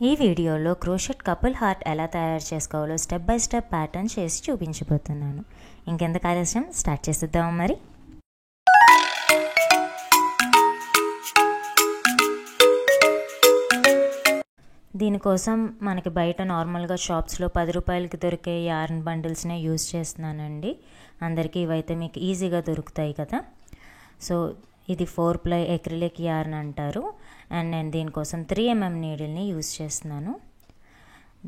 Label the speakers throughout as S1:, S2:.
S1: ఈ వీడియోలో crochet couple heart ఎలా తయారు చేసుకోవాలో స్టెప్ బై స్టెప్ ప్యాటర్న్ చేసి చూపించబోతున్నాను. ఇంకెందుకు ఆలస్యం, స్టార్ట్ చేసేద్దాం. మరి దీనికోసం మనకి బయట నార్మల్గా షాప్స్లో 10 రూపాయలకి దొరికే యార్న్ బండిల్స్నే యూజ్ చేస్తున్నానండి. అందరికీ ఇవైతే మీకు ఈజీగా దొరుకుతాయి కదా. సో ఇది 4 ప్లై ఎక్రిలిక్ యార్న్ అంటారు. అండ్ నేను దీనికోసం 3mm నీడిల్ని యూజ్ చేస్తున్నాను.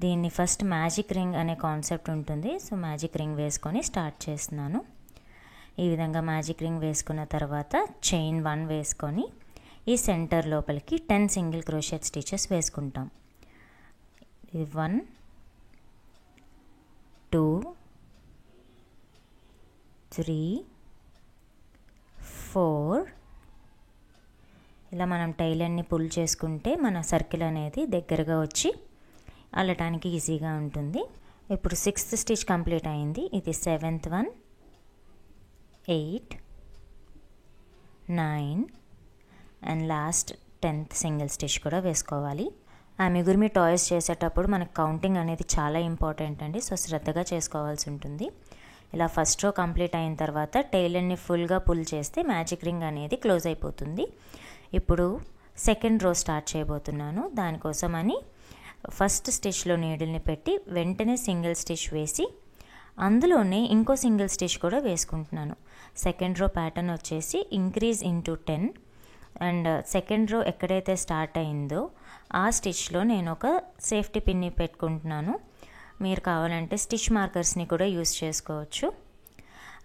S1: దీన్ని ఫస్ట్ మ్యాజిక్ రింగ్ అనే కాన్సెప్ట్ ఉంటుంది. సో మ్యాజిక్ రింగ్ వేసుకొని స్టార్ట్ చేస్తున్నాను. ఈ విధంగా మ్యాజిక్ రింగ్ వేసుకున్న తర్వాత చైన్ 1 వేసుకొని ఈ సెంటర్ లోపలికి 10 సింగిల్ క్రోషెట్ స్టిచెస్ వేసుకుంటాం. ఇది 1 2 3 4 ఇలా మనం టైలర్ని పుల్ చేసుకుంటే మన సర్కిల్ అనేది దగ్గరగా వచ్చి అల్లటానికి ఈజీగా ఉంటుంది. ఇప్పుడు 6th స్టిచ్ కంప్లీట్ అయింది. ఇది 7th 1 8 9 and last 10th single stitch కూడా వేసుకోవాలి. ఆ మిగురిమి టాయ్స్ చేసేటప్పుడు మనకు కౌంటింగ్ అనేది చాలా ఇంపార్టెంట్ అండి. సో శ్రద్ధగా చేసుకోవాల్సి ఉంటుంది. ఇలా ఫస్ట్ రో కంప్లీట్ అయిన తర్వాత టైలర్ని ఫుల్గా పుల్ చేస్తే మ్యాజిక్ రింగ్ అనేది క్లోజ్ అయిపోతుంది. ఇప్పుడు సెకండ్ రో స్టార్ట్ చేయబోతున్నాను. దానికోసమని ఫస్ట్ స్టిచ్లో నీడిల్ని పెట్టి వెంటనే సింగిల్ స్టిచ్ వేసి అందులోనే ఇంకో సింగిల్ స్టిచ్ కూడా వేసుకుంటున్నాను. సెకండ్ రో ప్యాటర్న్ వచ్చేసి increase into 10 and second row ఎక్కడైతే స్టార్ట్ అయిందో ఆ స్టిచ్లో నేను ఒక సేఫ్టీ పిన్ని పెట్టుకుంటున్నాను. మీరు కావాలంటే స్టిచ్ మార్కర్స్ని కూడా యూస్ చేసుకోవచ్చు.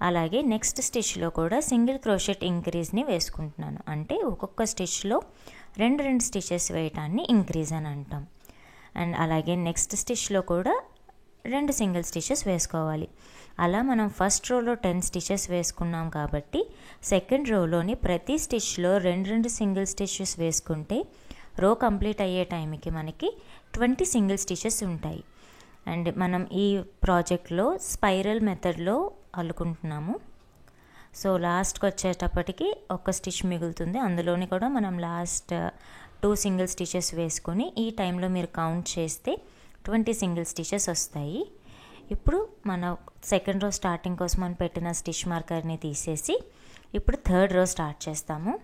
S1: అలాగే నెక్స్ట్ స్టిచ్లో కూడా సింగిల్ క్రోషెట్ ఇంక్రీజ్ని వేసుకుంటున్నాను. అంటే ఒక్కొక్క స్టిచ్లో 2 స్టిచెస్ వేయటాన్ని ఇంక్రీజ్ అని అంటాం. అండ్ అలాగే నెక్స్ట్ స్టిచ్లో కూడా 2 సింగిల్ స్టిచెస్ వేసుకోవాలి. అలా మనం ఫస్ట్ రోలో 10 స్టిచెస్ వేసుకున్నాం కాబట్టి సెకండ్ రోలోని ప్రతి స్టిచ్లో 2 సింగిల్ స్టిచెస్ వేసుకుంటే రో కంప్లీట్ అయ్యే టైంకి మనకి 20 సింగిల్ స్టిచెస్ ఉంటాయి. అండ్ మనం ఈ ప్రాజెక్ట్లో స్పైరల్ మెథడ్లో అల్లుకుంటున్నాము. సో లాస్ట్కి వచ్చేటప్పటికి ఒక స్టిచ్ మిగులుతుంది. అందులోని కూడా మనం లాస్ట్ 2 సింగిల్ స్టిచెస్ వేసుకొని ఈ టైంలో మీరు కౌంట్ చేస్తే 20 సింగిల్ స్టిచెస్ వస్తాయి. ఇప్పుడు మన సెకండ్ రో స్టార్టింగ్ కోసం మనం పెట్టిన స్టిచ్ మార్కర్ని తీసేసి ఇప్పుడు థర్డ్ రో స్టార్ట్ చేస్తాము.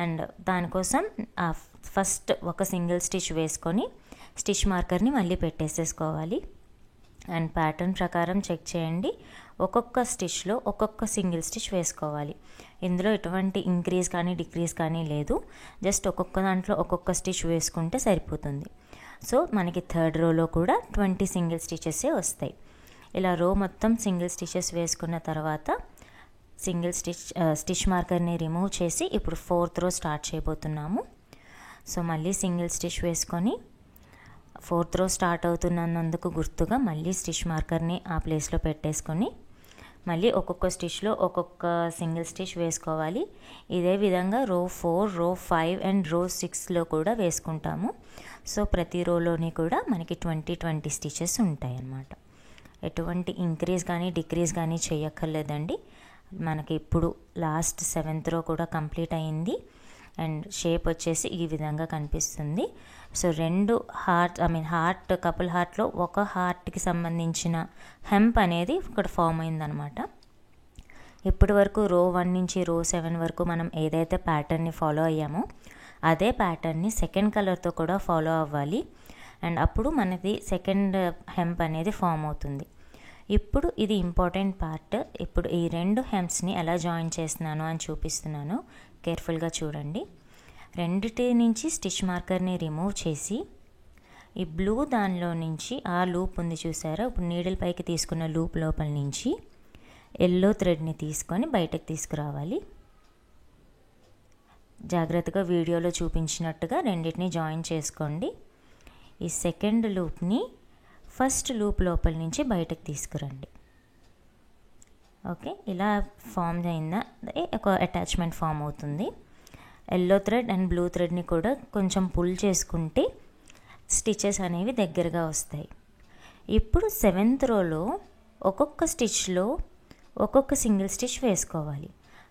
S1: అండ్ దానికోసం ఫస్ట్ ఒక సింగిల్ స్టిచ్ వేసుకొని స్టిచ్ మార్కర్ని మళ్ళీ పెట్టేసేసుకోవాలి. అండ్ ప్యాటర్న్ ప్రకారం చెక్ చేయండి. ఒక్కొక్క స్టిచ్లో ఒక్కొక్క సింగిల్ స్టిచ్ వేసుకోవాలి. ఇందులో ఎటువంటి ఇంక్రీజ్ కానీ డిక్రీజ్ కానీ లేదు. జస్ట్ ఒక్కొక్క దాంట్లో ఒక్కొక్క స్టిచ్ వేసుకుంటే సరిపోతుంది. సో మనకి థర్డ్ రోలో కూడా 20 సింగిల్ స్టిచెసే వస్తాయి. ఇలా రో మొత్తం సింగిల్ స్టిచెస్ వేసుకున్న తర్వాత స్టిచ్ మార్కర్ని రిమూవ్ చేసి ఇప్పుడు 4th రో స్టార్ట్ చేయబోతున్నాము. సో మళ్ళీ సింగిల్ స్టిచ్ వేసుకొని 4th రో స్టార్ట్ అవుతున్నందుకు గుర్తుగా మళ్ళీ స్టిచ్ మార్కర్ని ఆ ప్లేస్లో పెట్టేసుకొని మళ్ళీ ఒక్కొక్క స్టిచ్లో ఒక్కొక్క సింగిల్ స్టిచ్ వేసుకోవాలి. ఇదే విధంగా రో 4 రో 5 అండ్ రో 6లో కూడా వేసుకుంటాము. సో ప్రతి రోలోని కూడా మనకి 20 స్టిచెస్ ఉంటాయి అన్నమాట. ఎటువంటి ఇంక్రీజ్ కానీ డిక్రీజ్ కానీ చేయక్కర్లేదండి. మనకి ఇప్పుడు లాస్ట్ 7th రో కూడా కంప్లీట్ అయింది. అండ్ షేప్ వచ్చేసి ఈ విధంగా కనిపిస్తుంది. సో 2 హార్ట్ కపుల్ హార్ట్లో ఒక హార్ట్కి సంబంధించిన హెంప్ అనేది ఇక్కడ ఫామ్ అయిందనమాట. ఇప్పటి వరకు రో 1 నుంచి రో 7 వరకు మనం ఏదైతే ప్యాటర్న్ని ఫాలో అయ్యామో అదే ప్యాటర్న్ని సెకండ్ కలర్తో కూడా ఫాలో అవ్వాలి. అండ్ అప్పుడు మనది సెకండ్ హెంప్ అనేది ఫామ్ అవుతుంది. ఇప్పుడు ఇది ఇంపార్టెంట్ పార్ట్. ఇప్పుడు ఈ 2 హెంప్స్ని ఎలా జాయిన్ చేస్తున్నాను అని చూపిస్తున్నాను. కేర్ఫుల్గా చూడండి. రెండిటి నుంచి స్టిచ్ మార్కర్ని రిమూవ్ చేసి ఈ బ్లూ దానిలో నుంచి ఆ లూప్ ఉంది చూసారా, ఇప్పుడు నీడిల్ పైకి తీసుకున్న లూప్ లోపల నుంచి ఎల్లో థ్రెడ్ని తీసుకొని బయటకు తీసుకురావాలి. జాగ్రత్తగా వీడియోలో చూపించినట్టుగా రెండింటిని జాయిన్ చేసుకోండి. ఈ సెకండ్ లూప్ని ఫస్ట్ లూప్ లోపల నుంచి బయటకు తీసుకురండి. ఓకే, ఇలా ఫామ్ అయిందా ఒక అటాచ్మెంట్ ఫామ్ అవుతుంది. ఎల్లో థ్రెడ్ అండ్ బ్లూ థ్రెడ్ని కూడా కొంచెం పుల్ చేసుకుంటే స్టిచెస్ అనేవి దగ్గరగా వస్తాయి. ఇప్పుడు 7th రోలో ఒక్కొక్క స్టిచ్లో ఒక్కొక్క సింగిల్ స్టిచ్ వేసుకోవాలి.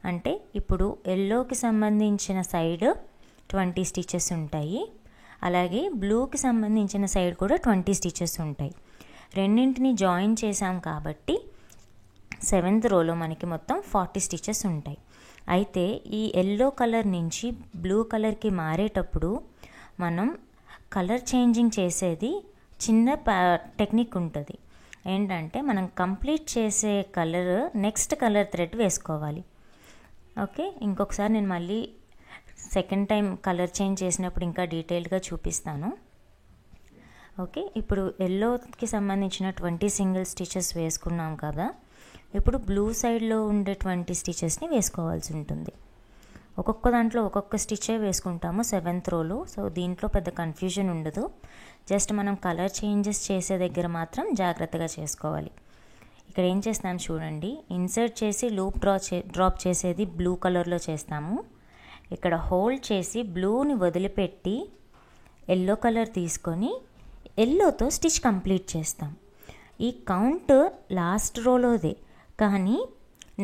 S1: అంటే ఇప్పుడు ఎల్లోకి సంబంధించిన సైడ్ 20 స్టిచెస్ ఉంటాయి. అలాగే బ్లూకి సంబంధించిన సైడ్ కూడా 20 స్టిచెస్ ఉంటాయి. రెండింటిని జాయిన్ చేసాం కాబట్టి 7th రోలో మనకి మొత్తం 40 స్టిచెస్ ఉంటాయి. అయితే ఈ ఎల్లో కలర్ నుంచి బ్లూ కలర్కి మారేటప్పుడు మనం కలర్ చేంజింగ్ చేసేది చిన్న టెక్నిక్ ఉంటుంది. ఏంటంటే మనం కంప్లీట్ చేసే కలర్ నెక్స్ట్ కలర్ థ్రెడ్ వేసుకోవాలి. ఓకే, ఇంకొకసారి నేను మళ్ళీ సెకండ్ టైం కలర్ చేంజ్ చేసినప్పుడు ఇంకా డీటెయిల్డ్గా చూపిస్తాను. ఓకే, ఇప్పుడు ఎల్లోకి సంబంధించిన 20 సింగిల్ స్టిచెస్ వేసుకున్నాం కదా. ఇప్పుడు బ్లూ సైడ్లో ఉండే 20 స్టిచెస్ని వేసుకోవాల్సి ఉంటుంది. ఒక్కొక్క దాంట్లో ఒక్కొక్క స్టిచ్చే వేసుకుంటాము 7th రోలో. సో దీంట్లో పెద్ద కన్ఫ్యూజన్ ఉండదు. జస్ట్ మనం కలర్ చేంజెస్ చేసే దగ్గర మాత్రం జాగ్రత్తగా చేసుకోవాలి. ఇక్కడ ఏం చేస్తాం చూడండి, ఇన్సర్ట్ చేసి లూప్ డ్రాప్ చేసేది బ్లూ కలర్లో చేస్తాము. ఇక్కడ హోల్డ్ చేసి బ్లూని వదిలిపెట్టి ఎల్లో కలర్ తీసుకొని ఎల్లోతో స్టిచ్ కంప్లీట్ చేస్తాం. ఈ కౌంట్ లాస్ట్ రోలోదే, కానీ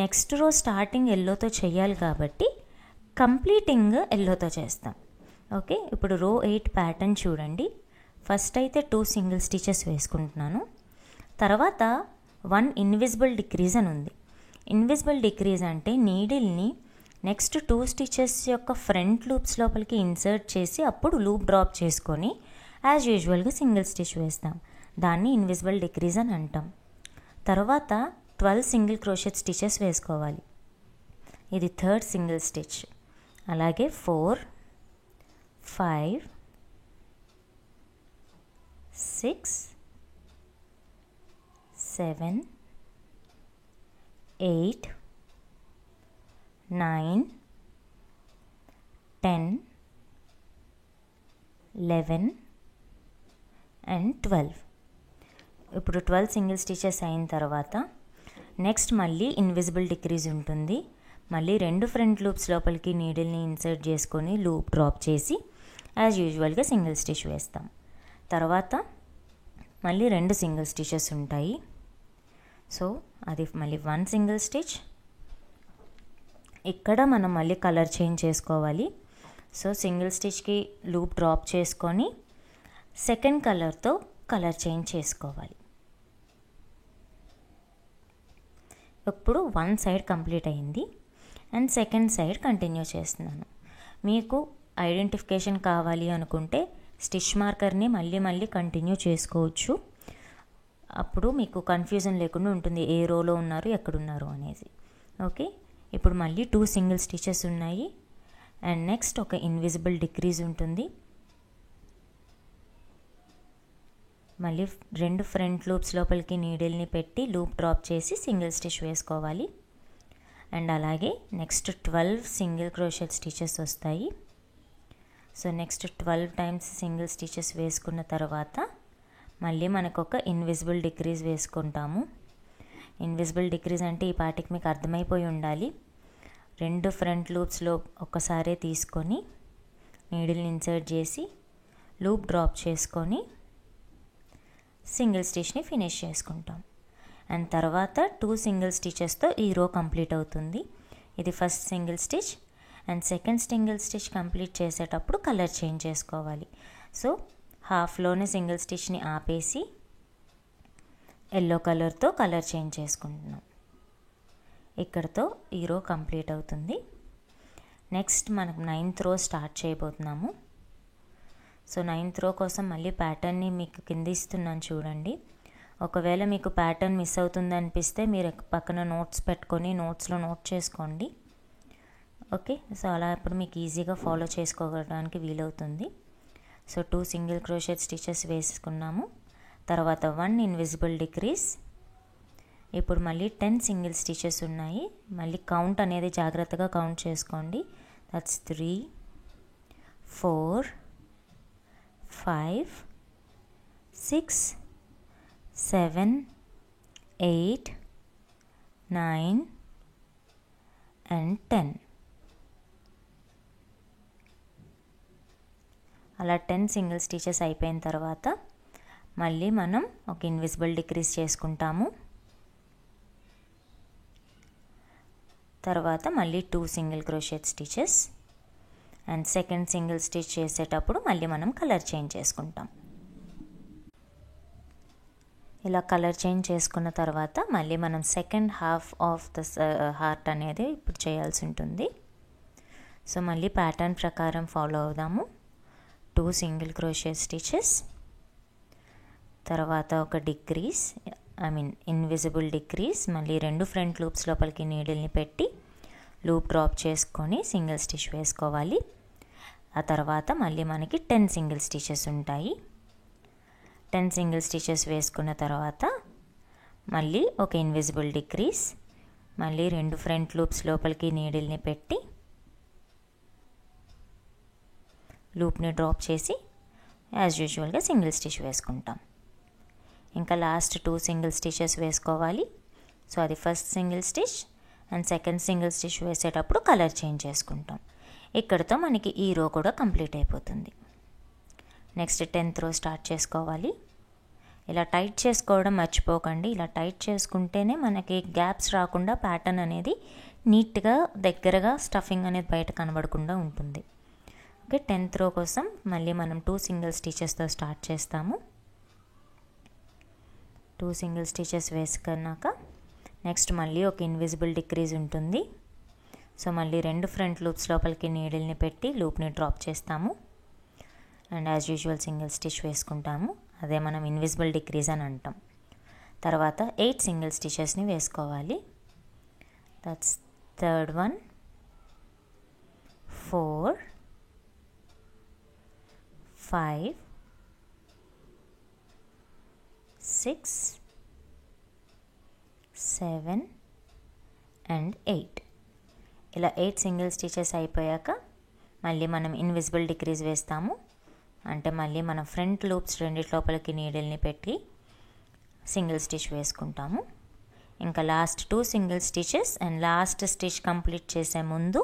S1: నెక్స్ట్ రో స్టార్టింగ్ ఎల్లోతో చేయాలి కాబట్టి కంప్లీటింగ్ ఎల్లోతో చేస్తాం. ఓకే, ఇప్పుడు రో 8 ప్యాటర్న్ చూడండి. ఫస్ట్ అయితే 2 సింగిల్ స్టిచెస్ వేసుకుంటున్నాను. తర్వాత 1 ఇన్విజిబుల్ డిక్రీజ్ అని ఉంది. ఇన్విజిబుల్ డిక్రీజ్ అంటే నీడిల్ని నెక్స్ట్ 2 స్టిచెస్ యొక్క ఫ్రంట్ లూప్స్ లోపలికి ఇన్సర్ట్ చేసి అప్పుడు లూప్ డ్రాప్ చేసుకొని యాజ్ యూజువల్గా సింగిల్ స్టిచ్ వేస్తాం. దాన్ని ఇన్విజిబుల్ డిక్రీజ్ అని అంటాం. తర్వాత 12 సింగిల్ క్రోషెట్ స్టిచెస్ వేసుకోవాలి. ఇది 3rd సింగిల్ స్టిచ్. అలాగే 4, 5, 6, 7, 8, 9, 10, 11 అండ్ 12. ఇప్పుడు 12 సింగిల్ స్టిచెస్ అయిన తర్వాత నెక్స్ట్ మళ్ళీ ఇన్విజిబుల్ డిక్రీజ్ ఉంటుంది. మళ్ళీ 2 ఫ్రంట్ లూప్స్ లోపలికి నీడిల్ని ఇన్సర్ట్ చేసుకొని లూప్ డ్రాప్ చేసి యాజ్ యూజువల్గా సింగిల్ స్టిచ్ వేస్తాం. తర్వాత మళ్ళీ 2 సింగిల్ స్టిచెస్ ఉంటాయి. సో అది మళ్ళీ 1 సింగిల్ స్టిచ్. ఇక్కడ మనం మళ్ళీ కలర్ చేంజ్ చేసుకోవాలి. సో సింగిల్ స్టిచ్కి లూప్ డ్రాప్ చేసుకొని సెకండ్ కలర్తో కలర్ చేంజ్ చేసుకోవాలి. ఇప్పుడు 1 సైడ్ కంప్లీట్ అయింది అండ్ సెకండ్ సైడ్ కంటిన్యూ చేస్తున్నాను. మీకు ఐడెంటిఫికేషన్ కావాలి అనుకుంటే స్టిచ్ మార్కర్ని మళ్ళీ కంటిన్యూ చేసుకోవచ్చు. అప్పుడు మీకు కన్ఫ్యూజన్ లేకుండా ఉంటుంది ఏ రోలో ఉన్నారు ఎక్కడున్నారు అనేది. ఓకే, ఇప్పుడు మళ్ళీ 2 సింగిల్ స్టిచెస్ ఉన్నాయి అండ్ నెక్స్ట్ ఒక ఇన్విజిబుల్ డిక్రీజ్ ఉంటుంది. మళ్ళీ 2 ఫ్రంట్ లూప్స్ లోపలికి నీడిల్ని పెట్టి లూప్ డ్రాప్ చేసి సింగిల్ స్టిచ్ వేసుకోవాలి. అండ్ అలాగే నెక్స్ట్ 12 సింగిల్ క్రోషెట్ స్టిచెస్ వస్తాయి. So next 12 times single stitches వేసుకున్న తర్వాత మళ్ళీ మనకు ఒక ఇన్విజిబుల్ డిక్రీజ్ వేసుకుంటాము. ఇన్విజిబుల్ డిక్రీజ్ అంటే ఈ పాటికి మీకు అర్థమైపోయి ఉండాలి. 2 ఫ్రంట్ లూప్స్లో ఒక్కసారే తీసుకొని నీడిల్ని ఇన్సర్ట్ చేసి లూప్ డ్రాప్ చేసుకొని సింగిల్ స్టిచ్ని ఫినిష్ చేసుకుంటాం. అండ్ తర్వాత 2 సింగిల్ స్టిచెస్తో ఈ రో కంప్లీట్ అవుతుంది. ఇది first single stitch and second single stitch complete చేసేటప్పుడు కలర్ చేంజ్ చేసుకోవాలి. సో హాఫ్లోనే సింగిల్ స్టిచ్ని ఆపేసి ఎల్లో కలర్తో కలర్ చేంజ్ చేసుకుంటున్నాం. ఇక్కడతో ఈ రో కంప్లీట్ అవుతుంది. నెక్స్ట్ మనం 9th రో స్టార్ట్ చేయబోతున్నాము. సో 9th రో కోసం మళ్ళీ ప్యాటర్న్ని మీకు కింద ఇస్తున్నాను చూడండి. ఒకవేళ మీకు ప్యాటర్న్ మిస్ అవుతుంది అనిపిస్తే మీరు పక్కన నోట్స్ పెట్టుకొని నోట్స్లో నోట్ చేసుకోండి. ఓకే, సో అలా ఇప్పుడు మీకు ఈజీగా ఫాలో చేసుకోవడానికి వీలవుతుంది. సో 2 సింగిల్ క్రోషెట్ స్టిచెస్ వేసుకున్నాము. తర్వాత 1 ఇన్విజిబుల్ డిక్రీజ్. ఇప్పుడు మళ్ళీ 10 సింగిల్ స్టిచెస్ ఉన్నాయి. మళ్ళీ కౌంట్ అనేది జాగ్రత్తగా కౌంట్ చేసుకోండి. That's 3, 4, 5, 6, 7, 8, 9 and 10. అలా 10 సింగిల్ స్టిచెస్ అయిపోయిన తర్వాత మళ్ళీ మనం ఒక ఇన్విజిబుల్ డిక్రీజ్ చేసుకుంటాము. తర్వాత మళ్ళీ 2 single crochet stitches and second single stitch చేసేటప్పుడు మళ్ళీ మనం కలర్ చేంజ్ చేసుకుంటాం. ఇలా కలర్ చేంజ్ చేసుకున్న తర్వాత మళ్ళీ మనం second half of the heart అనేది ఇప్పుడు చేయాల్సి ఉంటుంది. సో మళ్ళీ ప్యాటర్న్ ప్రకారం ఫాలో అవుదాము. 2 సింగిల్ క్రోషెట్ స్టిచెస్, తర్వాత ఒక డిక్రీస్, ఇన్విజిబుల్ డిక్రీస్, మళ్ళీ 2 ఫ్రంట్ లూప్స్ లోపలికి నీడిల్ని పెట్టి లూప్ డ్రాప్ చేసుకొని సింగిల్ స్టిచ్ వేసుకోవాలి. ఆ తర్వాత మళ్ళీ మనకి 10 సింగిల్ స్టిచెస్ ఉంటాయి. 10 సింగిల్ స్టిచెస్ వేసుకున్న తర్వాత మళ్ళీ ఒక ఇన్విజిబుల్ డిక్రీస్, మళ్ళీ 2 ఫ్రంట్ లూప్స్ లోపలికి నీడిల్ని పెట్టి లూప్ని డ్రాప్ చేసి యాజ్ యూజువల్గా సింగిల్ స్టిచ్ వేసుకుంటాం. ఇంకా లాస్ట్ 2 సింగిల్ స్టిచెస్ వేసుకోవాలి. సో అది first single stitch and second single stitch వేసేటప్పుడు కలర్ చేంజ్ చేసుకుంటాం. ఇక్కడితో మనకి ఈ రో కూడా కంప్లీట్ అయిపోతుంది. నెక్స్ట్ 10th రో స్టార్ట్ చేసుకోవాలి. ఇలా టైట్ చేసుకోవడం మర్చిపోకండి. ఇలా టైట్ చేసుకుంటేనే మనకి గ్యాప్స్ రాకుండా ప్యాటర్న్ అనేది నీట్గా దగ్గరగా స్టఫింగ్ అనేది బయట కనబడకుండా ఉంటుంది. ఓకే, 10th రో కోసం మళ్ళీ మనం 2 సింగిల్ స్టిచెస్తో స్టార్ట్ చేస్తాము. 2 సింగిల్ స్టిచెస్ వేసుకున్నాక నెక్స్ట్ మళ్ళీ ఒక ఇన్విజిబుల్ డిక్రీజ్ ఉంటుంది. సో మళ్ళీ 2 ఫ్రంట్ లూప్స్ లోపలికి నీడిల్ని పెట్టి లూప్ని డ్రాప్ చేస్తాము and as usual single stitch వేసుకుంటాము. అదే మనం ఇన్విజిబుల్ డిక్రీజ్ అని అంటాం. తర్వాత 8 సింగిల్ స్టిచెస్ని వేసుకోవాలి. That's third one, 4, 5, 6, 7 and 8. ఇలా 8 సింగిల్ స్టిచెస్ అయిపోయాక మళ్ళీ మనం ఇన్విజిబుల్ డిక్రీజ్ వేస్తాము. అంటే మళ్ళీ మనం ఫ్రంట్ లూప్స్ రెండిటి లోపలికి నీడిల్ని పెట్టి సింగిల్ స్టిచ్ వేసుకుంటాము. ఇంకా last 2 single stitches and last stitch complete చేసే ముందు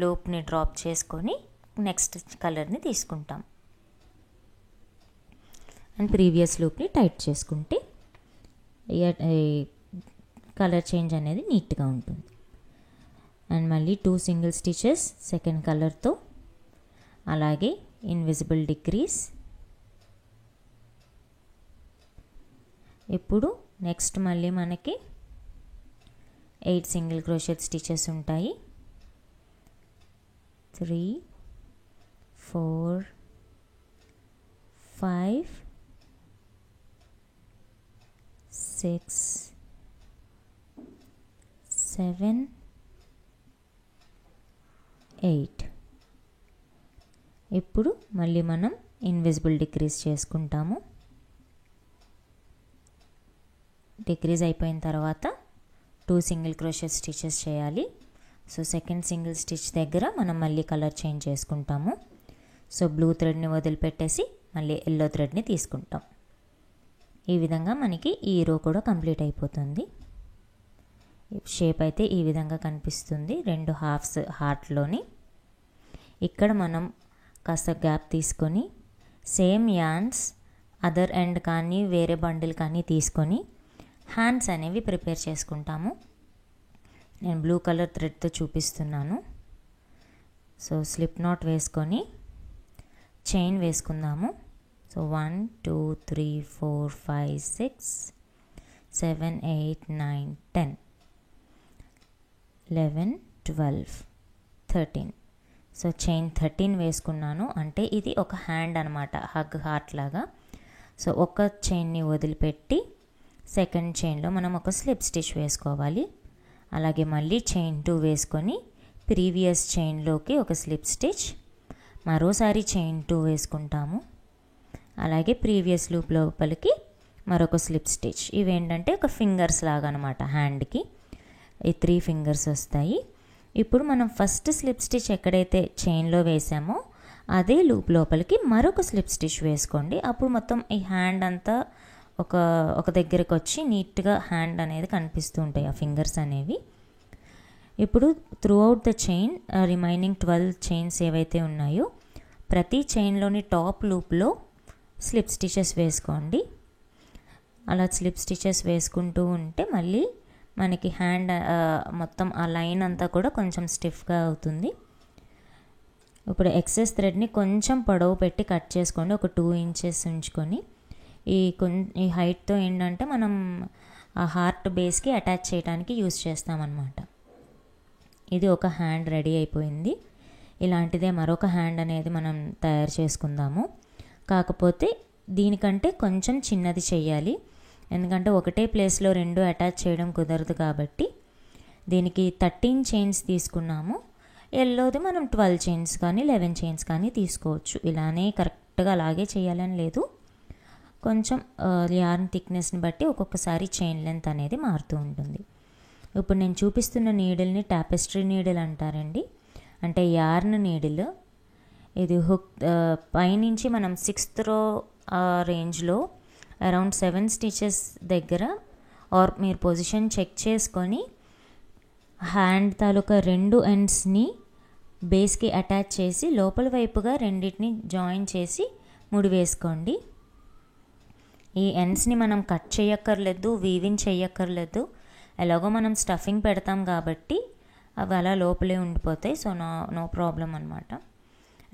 S1: లూప్ని డ్రాప్ చేసుకొని నెక్స్ట్ కలర్ని తీసుకుంటాం అండ్ ప్రీవియస్ లూప్ని టైట్ చేసుకుంటే కలర్ చేంజ్ అనేది నీట్గా ఉంటుంది. అండ్ మళ్ళీ 2 సింగిల్ స్టిచెస్ సెకండ్ కలర్తో, అలాగే ఇన్విజిబుల్ డిక్రీస్. ఇప్పుడు నెక్స్ట్ మళ్ళీ మనకి 8 సింగిల్ క్రోషెట్ స్టిచెస్ ఉంటాయి. 3, 4, 5, 6, 7, 8. ఇప్పుడు మళ్ళీ మనం ఇన్విజిబుల్ డిక్రీజ్ చేసుకుంటాము. డిక్రీజ్ అయిపోయిన తర్వాత 2 సింగిల్ క్రోషెట్ స్టిచెస్ చేయాలి. సో సెకండ్ సింగిల్ స్టిచ్ దగ్గర మనం మళ్ళీ కలర్ చేంజ్ చేసుకుంటాము. సో బ్లూ థ్రెడ్ని వదిలిపెట్టేసి మళ్ళీ ఎల్లో థ్రెడ్ని తీసుకుంటాం. ఈ విధంగా మనకి ఈ రో కూడా కంప్లీట్ అయిపోతుంది. షేప్ అయితే ఈ విధంగా కనిపిస్తుంది 2 హాఫ్స్ హార్ట్లోని. ఇక్కడ మనం కాస్త గ్యాప్ తీసుకొని సేమ్ యాన్స్ అదర్ ఎండ్ కానీ వేరే బండిల్ కానీ తీసుకొని హ్యాండ్స్ అనేవి ప్రిపేర్ చేసుకుంటాము. నేను బ్లూ కలర్ థ్రెడ్తో చూపిస్తున్నాను. సో స్లిప్ నాట్ వేసుకొని చైన్ వేసుకుందాము. సో 1, 2, 3, 4, 5, 6, 7, 8, 9, 10, 11, 12, 13. సో చైన్ 13 వేసుకున్నాను. అంటే ఇది ఒక హ్యాండ్ అనమాట, హగ్ హార్ట్ లాగా. సో ఒక చైన్ని వదిలిపెట్టి సెకండ్ చైన్లో మనం ఒక స్లిప్ స్టిచ్ వేసుకోవాలి. అలాగే మళ్ళీ చైన్ 2 వేసుకొని ప్రీవియస్ చైన్లోకి ఒక స్లిప్ స్టిచ్, మరోసారి చైన్ 2 వేసుకుంటాము. అలాగే ప్రీవియస్ లూప్ లోపలికి మరొక స్లిప్ స్టిచ్. ఇవేంటంటే ఒక ఫింగర్స్ లాగా అనమాట, హ్యాండ్కి ఈ 3 ఫింగర్స్ వస్తాయి. ఇప్పుడు మనం ఫస్ట్ స్లిప్ స్టిచ్ ఎక్కడైతే చైన్లో వేసామో అదే లూప్ లోపలికి మరొక స్లిప్ స్టిచ్ వేసుకోండి. అప్పుడు మొత్తం ఈ హ్యాండ్ అంతా ఒక దగ్గరకు వచ్చి నీట్గా హ్యాండ్ అనేది కనిపిస్తూ ఉంటాయి ఆ ఫింగర్స్ అనేవి. ఇప్పుడు through out the chain remaining 12 chains ఏవైతే ఉన్నాయో ప్రతి చైన్లోని టాప్ లూప్లో స్లిప్ స్టిచెస్ వేసుకోండి. అలా స్లిప్ స్టిచెస్ వేసుకుంటూ ఉంటే మళ్ళీ మనకి హ్యాండ్ మొత్తం ఆ లైన్ అంతా కూడా కొంచెం స్టిఫ్గా అవుతుంది. ఇప్పుడు ఎక్సెస్ థ్రెడ్ని కొంచెం పొడవు పెట్టి కట్ చేసుకోండి, ఒక 2 ఇంచెస్ ఉంచుకొని. ఈ హైట్తో ఏంటంటే మనం ఆ హార్ట్ బేస్కి అటాచ్ చేయడానికి యూస్ చేస్తామన్నమాట. ఇది ఒక హ్యాండ్ రెడీ అయిపోయింది. ఇలాంటిదే మరొక హ్యాండ్ అనేది మనం తయారు చేసుకుందాము. కాకపోతే దీనికంటే కొంచెం చిన్నది చెయ్యాలి, ఎందుకంటే ఒకటే ప్లేస్లో 2 అటాచ్ చేయడం కుదరదు కాబట్టి. దీనికి 13 చైన్స్ తీసుకున్నాము. ఎల్లోది మనం 12 చైన్స్ కానీ 11 చైన్స్ కానీ తీసుకోవచ్చు. ఇలానే కరెక్ట్గా అలాగే చేయాలని లేదు, కొంచెం యార్న్ థిక్నెస్ని బట్టి ఒక్కొక్కసారి చైన్ లెంత్ అనేది మారుతూ ఉంటుంది. ఇప్పుడు నేను చూపిస్తున్న నీడిల్ని టాపెస్ట్రీ నీడిల్ అంటారండి, అంటే యార్న్ నీడిల్. ఇది హుక్ పైనుంచి మనం 6th రో రేంజ్లో అరౌండ్ 7 స్టిచెస్ దగ్గర ఆర్ మీరు పొజిషన్ చెక్ చేసుకొని హ్యాండ్ తాలూకా 2 ఎండ్స్ని బేస్కి అటాచ్ చేసి లోపల వైపుగా రెండింటిని జాయిన్ చేసి ముడి వేసుకోండి. ఈ ఎండ్స్ని మనం కట్ చేయక్కర్లేదు, వీవింగ్ చేయక్కర్లేదు, ఎలాగో మనం స్టఫింగ్ పెడతాం కాబట్టి అవి అలా లోపలే ఉండిపోతాయి. సో నో ప్రాబ్లం అనమాట.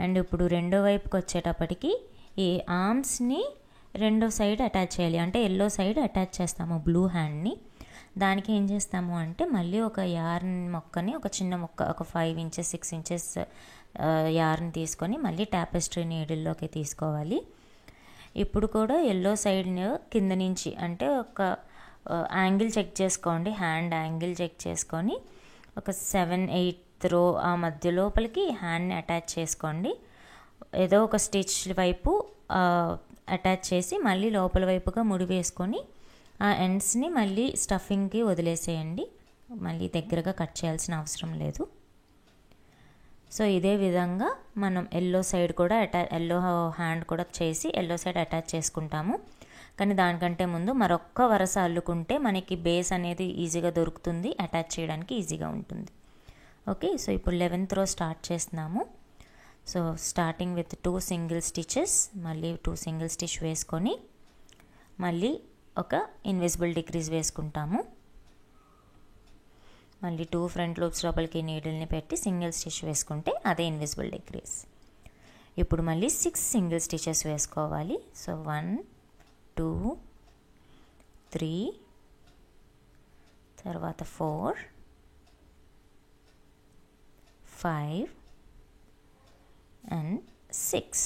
S1: అండ్ ఇప్పుడు రెండో వైపుకి వచ్చేటప్పటికి ఈ ఆర్మ్స్ని రెండో సైడ్ అటాచ్ చేయాలి, అంటే ఎల్లో సైడ్ అటాచ్ చేస్తాము బ్లూ హ్యాండ్ని. దానికి ఏం చేస్తాము అంటే మళ్ళీ ఒక యార్న్ మొక్కని, ఒక చిన్న మొక్క, ఒక 5 ఇంచెస్ 6 ఇంచెస్ యార్న్ తీసుకొని మళ్ళీ టాపెస్ట్రీ నీడిల్లోకి తీసుకోవాలి. ఇప్పుడు కూడా ఎల్లో సైడ్ కింద నుంచి, అంటే ఒక యాంగిల్ చెక్ చేసుకోండి, హ్యాండ్ యాంగిల్ చెక్ చేసుకొని ఒక 7-8 రో ఆ మధ్య లోపలికి హ్యాండ్ని అటాచ్ చేసుకోండి. ఏదో ఒక స్టిచ్ వైపు అటాచ్ చేసి మళ్ళీ లోపల వైపుగా ముడి వేసుకొని ఆ ఎండ్స్ని మళ్ళీ స్టఫింగ్కి వదిలేసేయండి, మళ్ళీ దగ్గరగా కట్ చేయాల్సిన అవసరం లేదు. సో ఇదే విధంగా మనం ఎల్లో సైడ్ కూడా ఎల్లో హ్యాండ్ కూడా చేసి ఎల్లో సైడ్ అటాచ్ చేసుకుంటాము. కానీ దానికంటే ముందు మరొక్క వరస అల్లుకుంటే మనకి బేస్ అనేది ఈజీగా దొరుకుతుంది, అటాచ్ చేయడానికి ఈజీగా ఉంటుంది. ఓకే, సో ఇప్పుడు 11th రో స్టార్ట్ చేస్తున్నాము. So starting with 2 single stitches, మళ్ళీ 2 సింగిల్ స్టిచ్ వేసుకొని మళ్ళీ ఒక ఇన్విజిబుల్ డిక్రీజ్ వేసుకుంటాము. మళ్ళీ 2 ఫ్రంట్ లూప్స్ లోపలికి నీడిల్ని పెట్టి సింగిల్ స్టిచ్ వేసుకుంటే అదే ఇన్విజిబుల్ డిక్రీజ్. ఇప్పుడు మళ్ళీ 6 సింగిల్ స్టిచెస్ వేసుకోవాలి. సో 1 2 3 తర్వాత 4 5 అండ్ 6.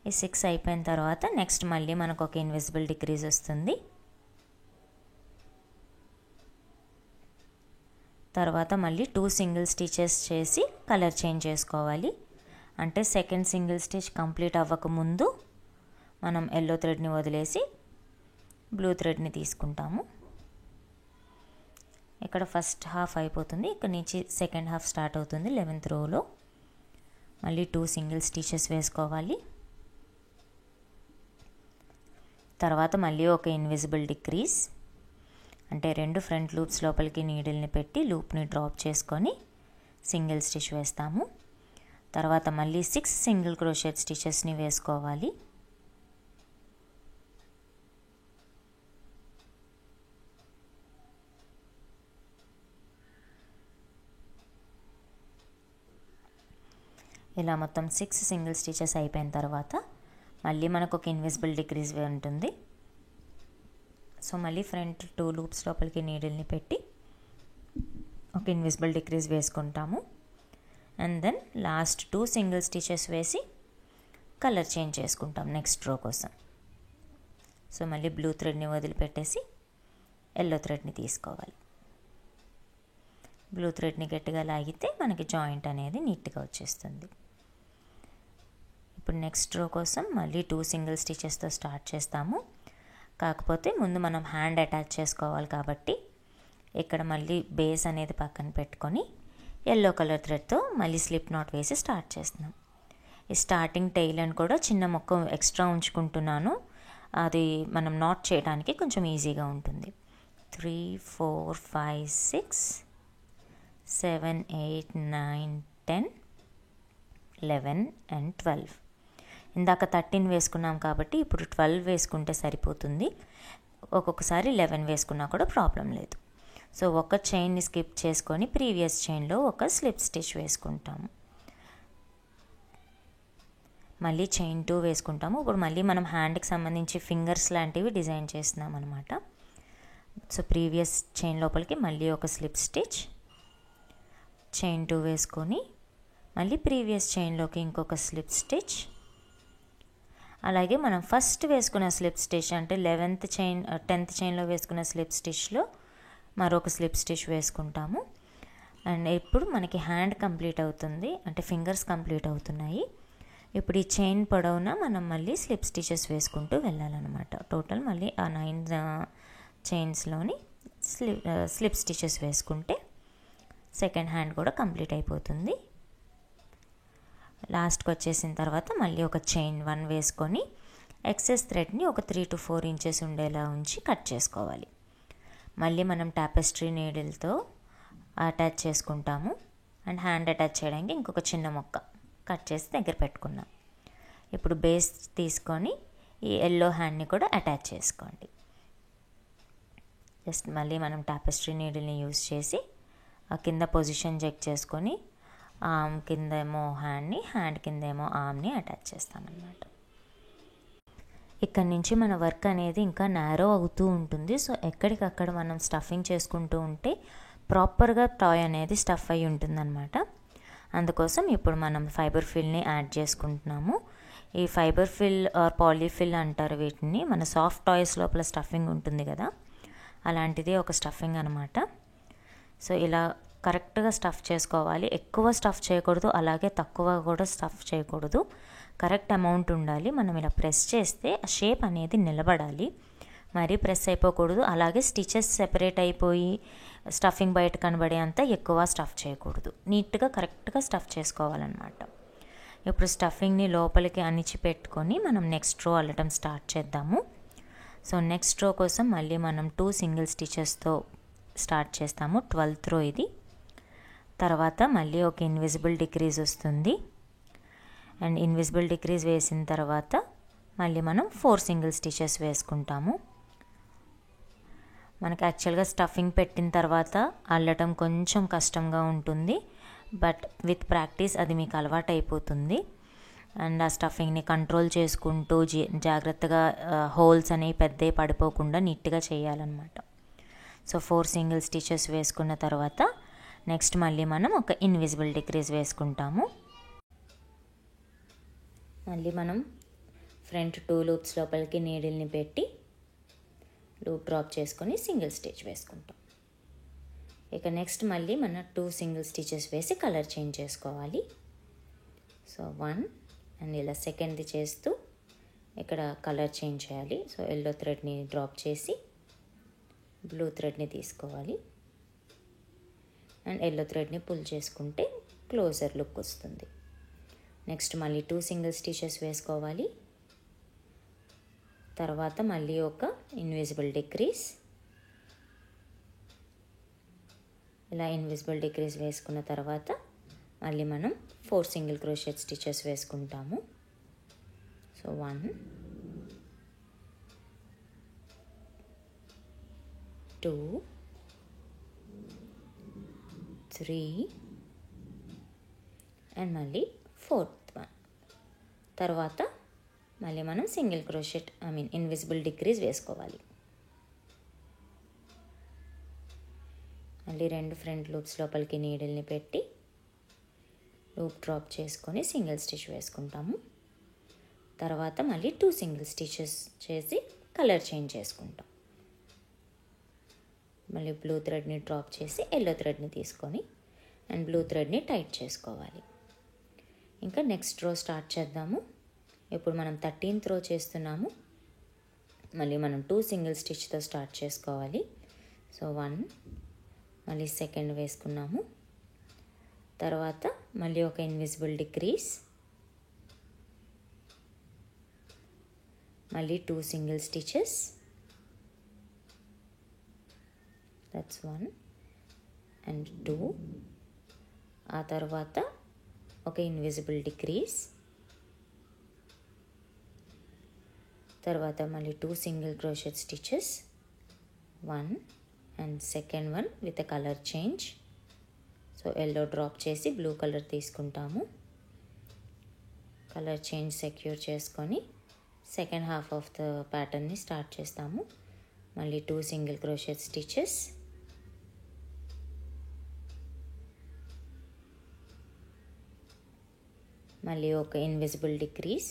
S1: ఈ 6 అయిపోయిన తర్వాత నెక్స్ట్ మళ్ళీ మనకు ఒక ఇన్విజిబుల్ డిక్రీజ్ వస్తుంది. తర్వాత మళ్ళీ 2 సింగిల్ స్టిచెస్ చేసి కలర్ చేంజ్ చేసుకోవాలి. అంటే సెకండ్ సింగిల్ స్టిచ్ కంప్లీట్ అవ్వకముందు మనం ఎల్లో థ్రెడ్ని వదిలేసి బ్లూ థ్రెడ్ని తీసుకుంటాము. ఇక్కడ ఫస్ట్ హాఫ్ అయిపోతుంది, ఇక్కడ నుంచి సెకండ్ హాఫ్ స్టార్ట్ అవుతుంది. 11th రోలో మళ్ళీ 2 సింగిల్ స్టిచెస్ వేసుకోవాలి. తర్వాత మళ్ళీ ఒక ఇన్విజిబుల్ డిక్రీజ్, అంటే 2 ఫ్రంట్ లూప్స్ లోపలికి నీడిల్ని పెట్టి లూప్ని డ్రాప్ చేసుకొని సింగిల్ స్టిచ్ వేస్తాము. తర్వాత మళ్ళీ 6 సింగిల్ క్రోషెట్ స్టిచెస్ని వేసుకోవాలి. ఇలా మొత్తం 6 సింగిల్ స్టిచెస్ అయిపోయిన తర్వాత మళ్ళీ మనకు ఒక ఇన్విజిబుల్ డిక్రీజ్ ఉంటుంది. సో మళ్ళీ ఫ్రంట్ 2 లూప్స్ లోపలికి నీడిల్ని పెట్టి ఒక ఇన్విజిబుల్ డిక్రీజ్ వేసుకుంటాము. And then last 2 single stitches వేసి కలర్ చేంజ్ చేసుకుంటాం నెక్స్ట్ రో కోసం. సో మళ్ళీ బ్లూ థ్రెడ్ని వదిలిపెట్టేసి ఎల్లో థ్రెడ్ని తీసుకోవాలి. బ్లూ థ్రెడ్ని గట్టిగా లాగితే మనకి జాయింట్ అనేది నీట్గా వచ్చేస్తుంది. ఇప్పుడు నెక్స్ట్ రో కోసం మళ్ళీ 2 సింగిల్ స్టిచెస్తో స్టార్ట్ చేస్తాము. కాకపోతే ముందు మనం హ్యాండ్ అటాచ్ చేసుకోవాలి కాబట్టి ఇక్కడ మళ్ళీ బేస్ అనేది పక్కన పెట్టుకొని ఎల్లో కలర్ థ్రెడ్తో మళ్ళీ స్లిప్ నాట్ వేసి స్టార్ట్ చేస్తున్నాం. ఈ స్టార్టింగ్ టెయిల్ అని కూడా చిన్న మొక్క ఎక్స్ట్రా ఉంచుకుంటున్నాను, అది మనం నాట్ చేయడానికి కొంచెం ఈజీగా ఉంటుంది. 3 4 5 6 7 8 9 10 11 and 12. ఇందాక 13 వేసుకున్నాం కాబట్టి ఇప్పుడు 12 వేసుకుంటే సరిపోతుంది. ఒక్కొక్కసారి 11 వేసుకున్నా కూడా ప్రాబ్లం లేదు. సో ఒక చైన్ని స్కిప్ చేసుకొని ప్రీవియస్ చైన్లో ఒక స్లిప్ స్టిచ్ వేసుకుంటాము. మళ్ళీ చైన్ 2 వేసుకుంటాము. ఇప్పుడు మళ్ళీ మనం హ్యాండ్కి సంబంధించి ఫింగర్స్ లాంటివి డిజైన్ చేస్తున్నాం అనమాట. సో ప్రీవియస్ చైన్ లోపలికి మళ్ళీ ఒక స్లిప్ స్టిచ్, చైన్ 2 వేసుకొని మళ్ళీ ప్రీవియస్ చైన్లోకి ఇంకొక స్లిప్ స్టిచ్, అలాగే మనం ఫస్ట్ వేసుకున్న స్లిప్ స్టిచ్ అంటే 10th చైన్లో వేసుకున్న స్లిప్ స్టిచ్లో మరొక స్లిప్ స్టిచ్ వేసుకుంటాము. అండ్ ఇప్పుడు మనకి హ్యాండ్ కంప్లీట్ అవుతుంది, అంటే ఫింగర్స్ కంప్లీట్ అవుతున్నాయి. ఇప్పుడు ఈ చైన్ పొడవునా మనం మళ్ళీ స్లిప్ స్టిచెస్ వేసుకుంటూ వెళ్ళాలన్నమాట. టోటల్ మళ్ళీ ఆ 9 చైన్స్లోని స్లిప్ స్టిచెస్ వేసుకుంటే సెకండ్ హ్యాండ్ కూడా కంప్లీట్ అయిపోతుంది. లాస్ట్కి వచ్చేసిన తర్వాత మళ్ళీ ఒక చైన్ 1 వేసుకొని ఎక్సెస్ థ్రెడ్ని ఒక 3 to 4 ఇంచెస్ ఉండేలా ఉంచి కట్ చేసుకోవాలి. మళ్ళీ మనం టాపెస్ట్రీ నీడిల్తో అటాచ్ చేసుకుంటాము. అండ్ హ్యాండ్ అటాచ్ చేయడానికి ఇంకొక చిన్న మొక్క కట్ చేసి దగ్గర పెట్టుకున్నాం. ఇప్పుడు బేస్ తీసుకొని ఈ ఎల్లో హ్యాండ్ని కూడా అటాచ్ చేసుకోండి. జస్ట్ మళ్ళీ మనం టాపెస్ట్రీ నీడిల్ని యూజ్ చేసి ఆ కింద పొజిషన్ చెక్ చేసుకొని ఆర్మ్ కిందేమో హ్యాండ్ని, హ్యాండ్ కిందేమో ఆర్మ్ని అటాచ్ చేస్తామన్నమాట. ఇక్కడ నుంచి మన వర్క్ అనేది ఇంకా నారో అవుతూ ఉంటుంది. సో ఎక్కడికక్కడ మనం స్టఫింగ్ చేసుకుంటూ ఉంటే ప్రాపర్గా టాయ్ అనేది స్టఫ్ అయి ఉంటుందన్నమాట. అందుకోసం ఇప్పుడు మనం ఫైబర్ ఫిల్ని యాడ్ చేసుకుంటున్నాము. ఈ ఫైబర్ ఫిల్ ఆర్ పాలీఫిల్ అంటారు వీటిని. మన సాఫ్ట్ టాయ్స్ లోపల స్టఫింగ్ ఉంటుంది కదా, అలాంటిది ఒక స్టఫింగ్ అనమాట. సో ఇలా కరెక్ట్గా స్టఫ్ చేసుకోవాలి. ఎక్కువ స్టఫ్ చేయకూడదు, అలాగే తక్కువ కూడా స్టఫ్ చేయకూడదు. కరెక్ట్ అమౌంట్ ఉండాలి. మనం ఇలా ప్రెస్ చేస్తే ఆ షేప్ అనేది నిలబడాలి, మరీ ప్రెస్ అయిపోకూడదు. అలాగే స్టిచెస్ సెపరేట్ అయిపోయి స్టఫింగ్ బయట కనబడే అంత ఎక్కువ స్టఫ్ చేయకూడదు. నీట్గా కరెక్ట్గా స్టఫ్ చేసుకోవాలన్నమాట. ఇప్పుడు స్టఫింగ్ని లోపలికి అణిచి పెట్టుకొని మనం నెక్స్ట్ రో అల్లటం స్టార్ట్ చేద్దాము. సో నెక్స్ట్ రో కోసం మళ్ళీ మనం 2 సింగిల్ స్టిచెస్తో స్టార్ట్ చేస్తాము. 12th రో ఇది. తర్వాత మళ్ళీ ఒక ఇన్విజిబుల్ డిక్రీజ్ వస్తుంది. అండ్ ఇన్విజిబుల్ డిక్రీజ్ వేసిన తర్వాత మళ్ళీ మనం 4 సింగిల్ స్టిచెస్ వేసుకుంటాము. మనకి యాక్చువల్గా స్టఫింగ్ పెట్టిన తర్వాత అల్లటం కొంచెం కష్టంగా ఉంటుంది, బట్ విత్ ప్రాక్టీస్ అది మీకు అలవాటు అయిపోతుంది. అండ్ ఆ స్టఫింగ్ని కంట్రోల్ చేసుకుంటూ జాగ్రత్తగా హోల్స్ అనేవి పెద్దవి పడిపోకుండా నీట్గా చేయాలన్నమాట. సో 4 సింగిల్ స్టిచెస్ వేసుకున్న తర్వాత నెక్స్ట్ మళ్ళీ మనం ఒక ఇన్విజిబుల్ డిక్రీజ్ వేసుకుంటాము. మళ్ళీ మనం ఫ్రంట్ 2 లూప్స్ లోపలికి నీడిల్ని పెట్టి లూప్ డ్రాప్ చేసుకొని సింగిల్ స్టిచ్ వేసుకుంటాం. ఇక నెక్స్ట్ మళ్ళీ మన 2 సింగిల్ స్టిచెస్ వేసి కలర్ చేంజ్ చేసుకోవాలి. సో 1 అండ్ ఇలా సెకండ్ది చేస్తూ ఇక్కడ కలర్ చేంజ్ చేయాలి. సో ఎల్లో థ్రెడ్ని డ్రాప్ చేసి బ్లూ థ్రెడ్ని తీసుకోవాలి. అండ్ ఎల్లో థ్రెడ్ని పుల్ చేసుకుంటే క్లోజర్ లుక్ వస్తుంది. నెక్స్ట్ మళ్ళీ 2 సింగిల్ స్టిచెస్ వేసుకోవాలి. తర్వాత మళ్ళీ ఒక ఇన్విజిబుల్ డిక్రీజ్. ఇలా ఇన్విజిబుల్ డిక్రీజ్ వేసుకున్న తర్వాత మళ్ళీ మనం 4 సింగిల్ క్రోషెట్ స్టిచెస్ వేసుకుంటాము. సో 1 2 3 అండ్ మళ్ళీ 4th వన్. తర్వాత మళ్ళీ మనం సింగిల్ క్రోషెట్ ఇన్విజిబుల్ డిక్రీజ్ వేసుకోవాలి. మళ్ళీ 2 ఫ్రంట్ లూప్స్ లోపలికి నీడిల్ని పెట్టి లూప్ డ్రాప్ చేసుకొని సింగిల్ స్టిచ్ వేసుకుంటాము. తర్వాత మళ్ళీ 2 సింగిల్ స్టిచెస్ చేసి కలర్ చేంజ్ చేసుకుంటాం. మళ్ళీ బ్లూ థ్రెడ్ని డ్రాప్ చేసి ఎల్లో థ్రెడ్ని తీసుకొని అండ్ బ్లూ థ్రెడ్ని టైట్ చేసుకోవాలి. ఇంకా నెక్స్ట్ రో స్టార్ట్ చేద్దాము. ఇప్పుడు మనం 13th రో చేస్తున్నాము. మళ్ళీ మనం 2 సింగిల్ స్టిచ్తో స్టార్ట్ చేసుకోవాలి. సో 1 మళ్ళీ సెకండ్ వేసుకున్నాము. తర్వాత మళ్ళీ ఒక ఇన్విజిబుల్ డిక్రీజ్, మళ్ళీ 2 సింగిల్ స్టిచెస్, దట్స్ 1 అండ్ 2. ఆ తర్వాత ఒక ఇన్విజిబుల్ డిక్రీజ్, తర్వాత మళ్ళీ 2 single crochet stitches, 1 and second one with a colour change. So yellow drop చేసి బ్లూ కలర్ తీసుకుంటాము. కలర్ చేంజ్ సెక్యూర్ చేసుకొని సెకండ్ హాఫ్ ఆఫ్ ద ప్యాటర్న్ని స్టార్ట్ చేస్తాము. మళ్ళీ 2 సింగిల్ క్రోషెట్ స్టిచెస్, మళ్ళీ ఒక ఇన్విజిబుల్ డిక్రీజ్,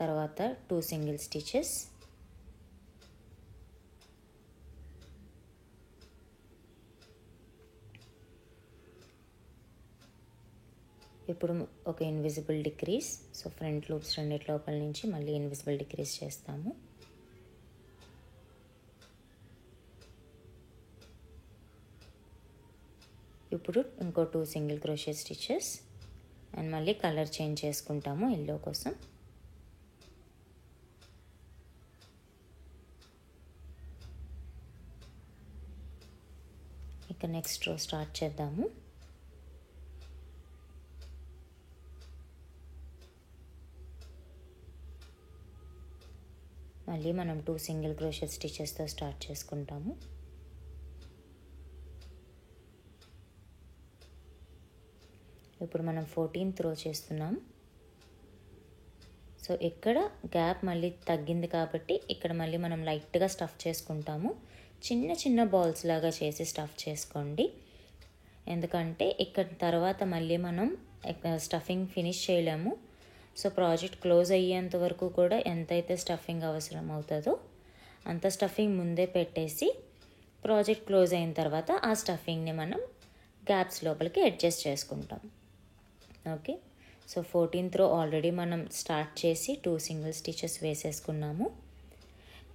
S1: తర్వాత 2 సింగిల్ స్టిచెస్, ఇప్పుడు ఒక invisible decrease. So front loops రెండిటి లోపల నుంచి మళ్ళీ ఇన్విజిబుల్ డిక్రీజ్ చేస్తాము. ఇప్పుడు ఇంకో 2 సింగిల్ క్రోషెట్ స్టిచెస్ అండ్ మళ్ళీ కలర్ చేంజ్ చేసుకుంటాము ఎల్లో కోసం. ఇక నెక్స్ట్ రో స్టార్ట్ చేద్దాము. మళ్ళీ మనం 2 సింగిల్ క్రోషెట్ స్టిచెస్తో స్టార్ట్ చేసుకుంటాము. ఇప్పుడు మనం 14th రో చేస్తున్నాం. సో ఇక్కడ గ్యాప్ మళ్ళీ తగ్గింది కాబట్టి ఇక్కడ మళ్ళీ మనం లైట్గా స్టఫ్ చేసుకుంటాము. చిన్న చిన్న బాల్స్ లాగా చేసి స్టఫ్ చేసుకోండి. ఎందుకంటే ఇక్కడ తర్వాత మళ్ళీ మనం స్టఫింగ్ ఫినిష్ చేయలేము. సో ప్రాజెక్ట్ క్లోజ్ అయ్యేంత వరకు కూడా ఎంతైతే స్టఫింగ్ అవసరం అవుతుందో అంత స్టఫింగ్ ముందే పెట్టేసి ప్రాజెక్ట్ క్లోజ్ అయిన తర్వాత ఆ స్టఫింగ్ని మనం గ్యాప్స్ లోపలికి అడ్జస్ట్ చేసుకుంటాం. ఓకే, సో 14th రో ఆల్రెడీ మనం స్టార్ట్ చేసి 2 సింగిల్ స్టిచెస్ వేసేసుకున్నాము.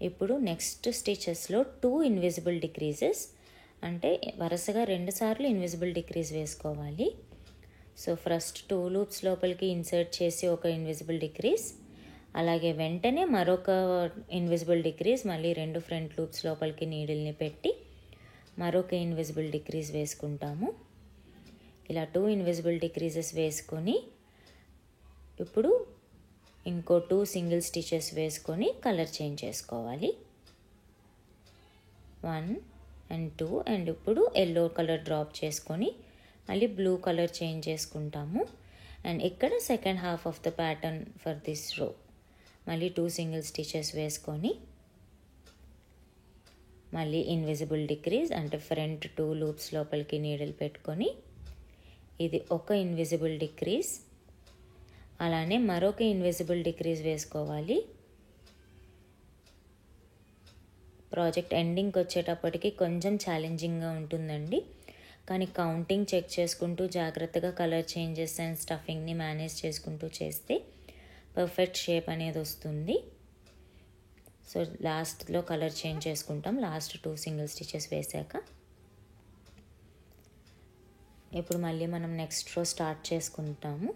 S1: ఇప్పుడు నెక్స్ట్ స్టిచెస్లో 2 ఇన్విజిబుల్ డిక్రీజెస్, అంటే వరుసగా 2 సార్లు ఇన్విజిబుల్ డిక్రీజ్ వేసుకోవాలి. సో ఫస్ట్ 2 లూప్స్ లోపలికి ఇన్సర్ట్ చేసి ఒక ఇన్విజిబుల్ డిక్రీజ్, అలాగే వెంటనే మరొక ఇన్విజిబుల్ డిక్రీజ్, మళ్ళీ 2 ఫ్రంట్ లూప్స్ లోపలికి నీడిల్ని పెట్టి మరొక ఇన్విజిబుల్ డిక్రీజ్ వేసుకుంటాము. ఇలా 2 ఇన్విజిబుల్ డిక్రీజెస్ వేసుకొని ఇప్పుడు ఇంకో 2 సింగిల్ స్టిచెస్ వేసుకొని కలర్ చేంజ్ చేసుకోవాలి. 1 and 2 అండ్ ఇప్పుడు ఎల్లో కలర్ డ్రాప్ చేసుకొని మళ్ళీ బ్లూ కలర్ చేంజ్ చేసుకుంటాము. అండ్ ఇక్కడ second half of the pattern for this రో మళ్ళీ 2 సింగిల్ స్టిచెస్ వేసుకొని మళ్ళీ ఇన్విజిబుల్ డిక్రీజ్, అంటే ఫ్రంట్ 2 లూప్స్ లోపలికి నీడిల్ పెట్టుకొని ఇది ఒక ఇన్విజిబుల్ డిక్రీజ్, అలానే మరొక ఇన్విజిబుల్ డిక్రీజ్ వేసుకోవాలి. ప్రాజెక్ట్ ఎండింగ్కి వచ్చేటప్పటికి కొంచెం ఛాలెంజింగ్గా ఉంటుందండి, కానీ కౌంటింగ్ చెక్ చేసుకుంటూ జాగ్రత్తగా కలర్ చేంజెస్ అండ్ స్టఫింగ్ని మేనేజ్ చేసుకుంటూ చేస్తే పర్ఫెక్ట్ షేప్ అనేది వస్తుంది. సో లాస్ట్లో కలర్ చేంజ్ చేసుకుంటాం లాస్ట్ 2 సింగిల్ స్టిచెస్ వేసాక. ఇప్పుడు మళ్ళీ మనం నెక్స్ట్ రో స్టార్ట్ చేసుకుంటాము.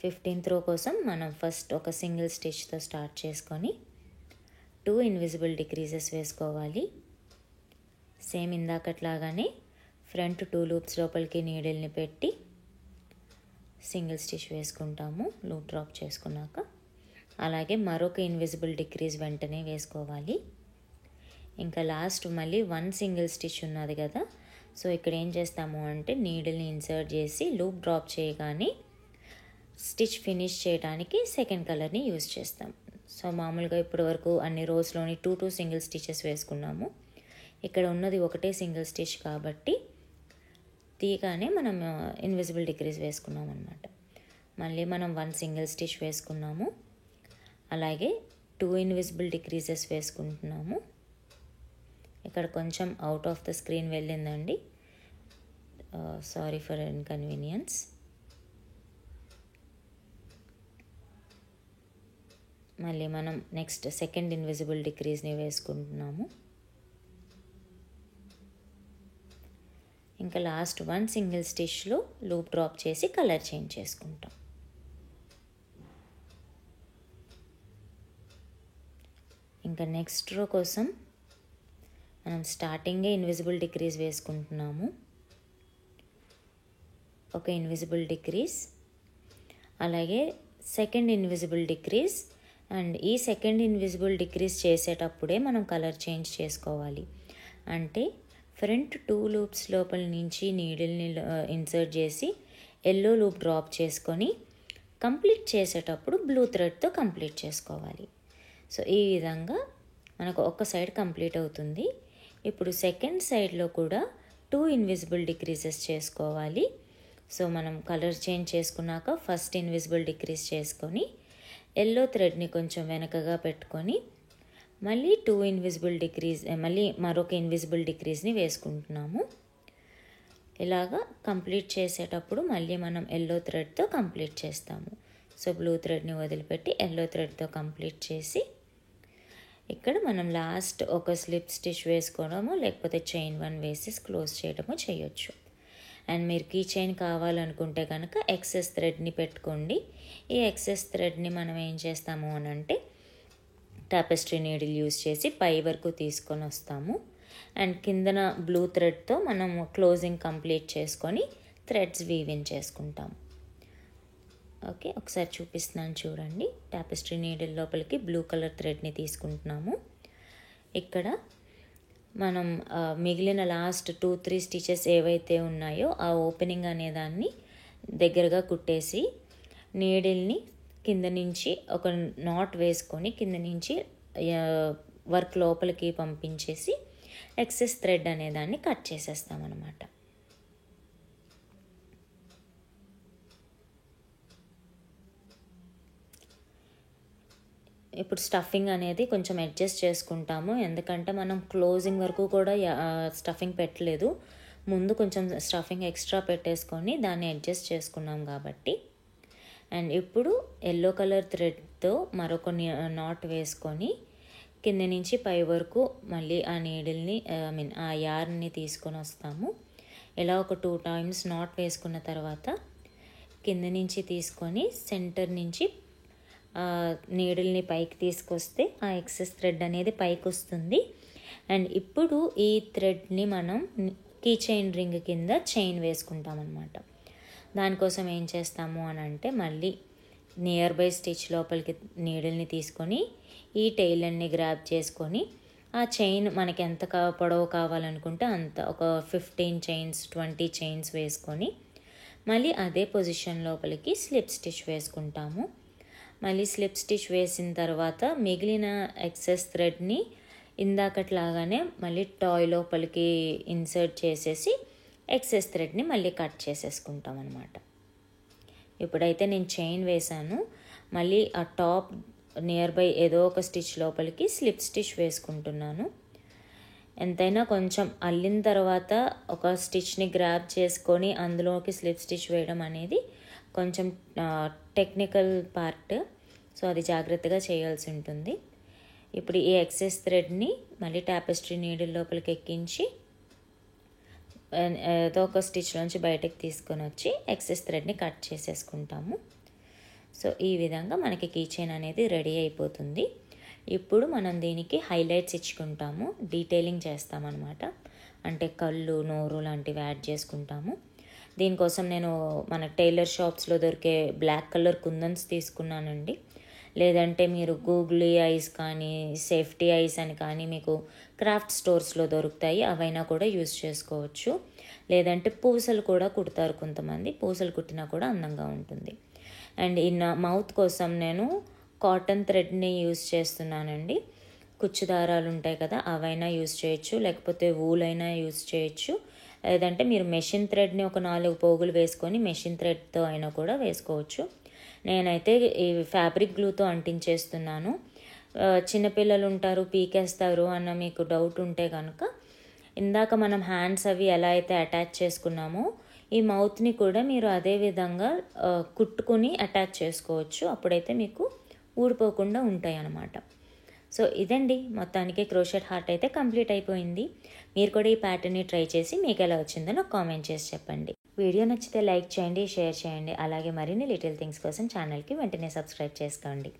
S1: ఫిఫ్టీన్త్ రో కోసం మనం ఫస్ట్ ఒక సింగిల్ స్టిచ్తో స్టార్ట్ చేసుకొని 2 ఇన్విజిబుల్ డిక్రీజెస్ వేసుకోవాలి. సేమ్ ఇందాకట్లాగానే ఫ్రంట్ 2 లూప్స్ లోపలికి నీడిల్ని పెట్టి సింగిల్ స్టిచ్ వేసుకుంటాము లూప్ డ్రాప్ చేసుకున్నాక. అలాగే మరొక ఇన్విజిబుల్ డిక్రీజ్ వెంటనే వేసుకోవాలి. ఇంకా లాస్ట్ మళ్ళీ 1 సింగిల్ స్టిచ్ ఉన్నది కదా, సో ఇక్కడ ఏం చేస్తాము అంటే నీడిల్ని ఇన్సర్ట్ చేసి లూప్ డ్రాప్ చేయగానే స్టిచ్ ఫినిష్ చేయడానికి సెకండ్ కలర్ని యూజ్ చేస్తాం. సో మామూలుగా ఇప్పటి వరకు అన్ని రోస్లోని 2 సింగిల్ స్టిచెస్ వేసుకున్నాము. ఇక్కడ ఉన్నది ఒకటే సింగిల్ స్టిచ్ కాబట్టి తీగానే మనం ఇన్విజిబుల్ డిక్రీజ్ వేసుకున్నాం అన్నమాట. మళ్ళీ మనం 1 సింగిల్ స్టిచ్ వేసుకున్నాము, అలాగే 2 ఇన్విజిబుల్ డిక్రీజెస్ వేసుకుంటున్నాము. ఇక్కడ కొంచెం అవుట్ ఆఫ్ ద స్క్రీన్ వెళ్ళిందండి, సారీ ఫర్ ఇన్కన్వీనియన్స్. మళ్ళీ మనం నెక్స్ట్ సెకండ్ ఇన్విజిబుల్ డిక్రీజ్ని వేసుకుంటున్నాము. ఇంకా లాస్ట్ 1 సింగిల్ స్టిచ్లో లూప్ డ్రాప్ చేసి కలర్ చేంజ్ చేసుకుంటాం. ఇంకా నెక్స్ట్ రో కోసం మనం స్టార్టింగే ఇన్విజిబుల్ డిక్రీజ్ వేసుకుంటున్నాము. ఒక ఇన్విజిబుల్ డిక్రీజ్, అలాగే సెకండ్ ఇన్విజిబుల్ డిక్రీజ్ అండ్ ఈ సెకండ్ ఇన్విజిబుల్ డిక్రీజ్ చేసేటప్పుడే మనం కలర్ చేంజ్ చేసుకోవాలి. అంటే ఫ్రంట్ 2 లూప్స్ లోపల నుంచి నీడిల్ని ఇన్సర్ట్ చేసి ఎల్లో లూప్ డ్రాప్ చేసుకొని కంప్లీట్ చేసేటప్పుడు బ్లూ థ్రెడ్తో కంప్లీట్ చేసుకోవాలి. సో ఈ విధంగా మనకు ఒక సైడ్ కంప్లీట్ అవుతుంది. ఇప్పుడు సెకండ్ సైడ్లో కూడా 2 ఇన్విజిబుల్ డిక్రీజెస్ చేసుకోవాలి. సో మనం కలర్ చేంజ్ చేసుకున్నాక ఫస్ట్ ఇన్విజిబుల్ డిక్రీజ్ చేసుకొని ఎల్లో థ్రెడ్ని కొంచెం వెనకగా పెట్టుకొని మళ్ళీ 2 ఇన్విజిబుల్ డిక్రీజ్ మళ్ళీ మరొక ఇన్విజిబుల్ డిక్రీజ్ని వేసుకుంటున్నాము. ఇలాగా కంప్లీట్ చేసేటప్పుడు మళ్ళీ మనం ఎల్లో థ్రెడ్తో కంప్లీట్ చేస్తాము. సో బ్లూ థ్రెడ్ని వదిలిపెట్టి ఎల్లో థ్రెడ్తో కంప్లీట్ చేసి ఇక్కడ మనం లాస్ట్ ఒక స్లిప్ స్టిచ్ వేసుకోవడము లేకపోతే చైన్ 1 వేసి క్లోజ్ చేయడము చేయొచ్చు. అండ్ మీరు కీ చైన్ కావాలనుకుంటే కనుక ఎక్సెస్ థ్రెడ్ని పెట్టుకోండి. ఈ ఎక్సెస్ థ్రెడ్ని మనం ఏం చేస్తాము అని అంటే టాపెస్ట్రీ నీడిల్ యూజ్ చేసి పై వరకు తీసుకొని వస్తాము. అండ్ కిందన బ్లూ థ్రెడ్తో మనము క్లోజింగ్ కంప్లీట్ చేసుకొని థ్రెడ్స్ వీవిన్ చేసుకుంటాము. ఓకే, ఒకసారి చూపిస్తున్నాను చూడండి. టాపెస్ట్రీ నీడిల్ లోపలికి బ్లూ కలర్ థ్రెడ్ని తీసుకుంటున్నాము. ఇక్కడ మనం మిగిలిన లాస్ట్ 2-3 స్టిచెస్ ఏవైతే ఉన్నాయో ఆ ఓపెనింగ్ అనే దాన్ని దగ్గరగా కుట్టేసి నీడిల్ని కింద నుంచి ఒక నాట్ వేసుకొని కింద నుంచి వర్క్ లోపలికి పంపించేసి ఎక్సెస్ థ్రెడ్ అనే దాన్ని కట్ చేసేస్తామన్నమాట. ఇప్పుడు స్టఫింగ్ అనేది కొంచెం అడ్జస్ట్ చేసుకుంటాము. ఎందుకంటే మనం క్లోజింగ్ వరకు కూడా స్టఫింగ్ పెట్టలేదు, ముందు కొంచెం స్టఫింగ్ ఎక్స్ట్రా పెట్టేసుకొని దాన్ని అడ్జస్ట్ చేసుకున్నాం కాబట్టి. అండ్ ఇప్పుడు ఎల్లో కలర్ థ్రెడ్తో మరొక నాట్ వేసుకొని కింద నుంచి పై వరకు మళ్ళీ ఆ నీడిల్ని ఆ యార్న్ని తీసుకొని వస్తాము. ఇలా ఒక 2 టైమ్స్ నాట్ వేసుకున్న తర్వాత కింద నుంచి తీసుకొని సెంటర్ నుంచి నీడిల్ని పైకి తీసుకొస్తే ఆ ఎక్సెస్ థ్రెడ్ అనేది పైకి వస్తుంది. అండ్ ఇప్పుడు ఈ థ్రెడ్ని మనం కీ చైన్ రింగ్ కింద చైన్ వేసుకుంటాం అన్నమాట. దానికోసం ఏం చేస్తాము అని అంటే మళ్ళీ నియర్ బై స్టిచ్ లోపలికి నీడిల్ని తీసుకొని ఈ టైలర్ని గ్రాబ్ చేసుకొని ఆ చైన్ మనకి ఎంత పొడవు కావాలనుకుంటే అంత ఒక 15 చైన్స్ 20 చైన్స్ వేసుకొని మళ్ళీ అదే పొజిషన్ లోపలికి స్లిప్ స్టిచ్ వేసుకుంటాము. మళ్ళీ స్లిప్ స్టిచ్ వేసిన తర్వాత మిగిలిన ఎక్సెస్ థ్రెడ్ని ఇందాకట్లాగానే మళ్ళీ టాయ్ లోపలికి ఇన్సర్ట్ చేసేసి ఎక్సెస్ థ్రెడ్ని మళ్ళీ కట్ చేసేసుకుంటాం అన్నమాట. ఇప్పుడైతే నేను చైన్ వేసాను, మళ్ళీ ఆ టాప్ నియర్ బై ఏదో ఒక స్టిచ్ లోపలికి స్లిప్ స్టిచ్ వేసుకుంటున్నాను. ఎంతైనా కొంచెం అల్లిన తర్వాత ఒక స్టిచ్ని గ్రాబ్ చేసుకొని అందులోకి స్లిప్ స్టిచ్ వేయడం అనేది కొంచెం టెక్నికల్ పార్ట్. సో అది జాగ్రత్తగా చేయాల్సి ఉంటుంది. ఇప్పుడు ఈ ఎక్సెస్ థ్రెడ్ని మళ్ళీ టాపెస్ట్రీ నీడిల్ లోపలికి ఎక్కించి ఏదో ఒక స్టిచ్లోంచి బయటకు తీసుకొని వచ్చి ఎక్సెస్ థ్రెడ్ని కట్ చేసేసుకుంటాము. సో ఈ విధంగా మనకి కీ చైన్ అనేది రెడీ అయిపోతుంది. ఇప్పుడు మనం దీనికి హైలైట్స్ ఇచ్చుకుంటాము, డీటెయిలింగ్ చేస్తామన్నమాట. అంటే కళ్ళు, నోరు లాంటివి యాడ్ చేసుకుంటాము. దీనికోసం నేను మన టైలర్ షాప్స్లో దొరికే బ్లాక్ కలర్ కుందన్స్ తీసుకున్నానండి. లేదంటే మీరు గూగులీ ఐస్ కానీ సేఫ్టీ ఐస్ అని కానీ మీకు క్రాఫ్ట్ స్టోర్స్లో దొరుకుతాయి, అవైనా కూడా యూజ్ చేసుకోవచ్చు. లేదంటే పూసలు కూడా కుడతారు కొంతమంది, పూసలు కుట్టినా కూడా అందంగా ఉంటుంది. అండ్ ఈ మౌత్ కోసం నేను కాటన్ థ్రెడ్ని యూజ్ చేస్తున్నానండి. కుచ్చు దారాలు ఉంటాయి కదా, అవైనా యూజ్ చేయొచ్చు, లేకపోతే వూల్ అయినా యూజ్ చేయొచ్చు. లేదంటే మీరు మెషిన్ థ్రెడ్ని ఒక 4 పోగులు వేసుకొని మెషిన్ థ్రెడ్తో అయినా కూడా వేసుకోవచ్చు. నేనైతే ఈ ఫ్యాబ్రిక్ గ్లూతో అంటించేస్తున్నాను. చిన్నపిల్లలు ఉంటారు, పీకేస్తారు అన్న మీకు డౌట్ ఉంటే కనుక ఇందాక మనం హ్యాండ్స్ అవి ఎలా అయితే అటాచ్ చేసుకున్నామో ఈ మౌత్ని కూడా మీరు అదే విధంగా కుట్టుకుని అటాచ్ చేసుకోవచ్చు. అప్పుడైతే మీకు ఊడిపోకుండా ఉంటాయి అన్నమాట. సో ఇదండి, మొత్తానికి క్రోషెట్ హార్ట్ అయితే కంప్లీట్ అయిపోయింది. మీరు కూడా ఈ ప్యాటర్న్ని ట్రై చేసి మీకు ఎలా వచ్చిందో నాకు కామెంట్ చేసి చెప్పండి. వీడియో నచ్చితే లైక్ చేయండి, షేర్ చేయండి. అలాగే మరిన్ని లిటిల్ థింగ్స్ కోసం ఛానల్కి వెంటనే సబ్స్క్రైబ్ చేసుకోండి.